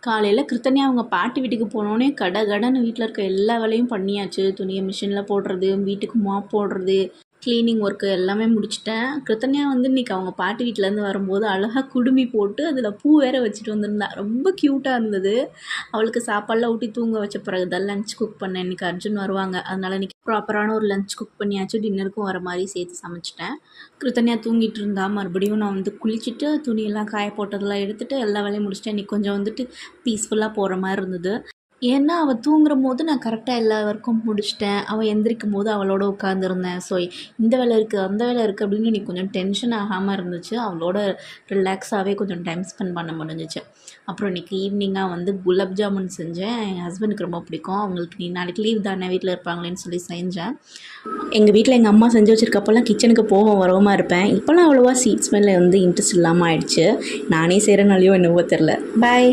காலையில் கிருத்தனியா அவங்க பாட்டி வீட்டுக்கு போனோடனே கடன்னு வீட்டில் இருக்க எல்லா வேலையும் பண்ணியாச்சு. துணியை மிஷினில் போடுறது, வீட்டுக்கு மாப் போடுறது, க்ளீனிங் ஒர்க்கு எல்லாமே முடிச்சிட்டேன். கிருத்தனியா வந்து இன்றைக்கி அவங்க பாட்டி வீட்டிலேருந்து வரும்போது அழகாக குடுமி போட்டு அதில் பூ வேறு வச்சுட்டு வந்திருந்தா. ரொம்ப க்யூட்டாக இருந்தது. அவளுக்கு சாப்பாடெலாம் ஊட்டி தூங்க வச்ச பிறகு தான் லஞ்ச் குக் பண்ணேன். இன்றைக்கி அர்ஜுன் வருவாங்க, அதனால் இன்றைக்கி ப்ராப்பரான ஒரு லஞ்ச் குக் பண்ணியாச்சு. டின்னருக்கும் வர மாதிரி சேர்த்து சமைச்சிட்டேன். கிருத்தனியா தூங்கிட்டு இருந்தா. மறுபடியும் நான் வந்து குளிச்சுட்டு துணியெல்லாம் காய போட்டதெல்லாம் எடுத்துகிட்டு எல்லா வேலையும் முடிச்சிட்டேன். இன்றைக்கி கொஞ்சம் வந்துட்டு பீஸ்ஃபுல்லாக போகிற மாதிரி இருந்தது. ஏன்னா அவள் தூங்குற போது நான் கரெக்டாக எல்லா ஒர்க்கும் முடிச்சிட்டேன். அவள் எந்திரிக்கும் போது அவளோட உட்காந்துருந்தேன். ஸோ இந்த வேலை இருக்குது அந்த வேலை இருக்குது அப்படின்னு எனக்கு கொஞ்சம் டென்ஷன் ஆகாமல் இருந்துச்சு. அவளோட ரிலாக்ஸாகவே கொஞ்சம் டைம் ஸ்பெண்ட் பண்ண முடிஞ்சிச்சு. அப்புறம் இன்றைக்கி ஈவினிங்காக வந்து குலாப் ஜாமுன் செஞ்சேன். என் ஹஸ்பண்டுக்கு ரொம்ப பிடிக்கும். அவங்களுக்கு நீ நாளைக்கு லீவ் தானே வீட்டில் இருப்பாங்களேன்னு சொல்லி செஞ்சேன். எங்கள் வீட்டில் எங்கள் அம்மா செஞ்சு வச்சுருக்கப்போல்லாம் கிச்சனுக்கு வரவுமா இருப்பேன். இப்போலாம் அவ்வளோவா ஸ்வீட் ஸ்மெல்லில் வந்து இன்ட்ரெஸ்ட் இல்லாமல் ஆயிடுச்சு. நானே செய்கிறனாலையோ என்னவோ தெரில. பாய்.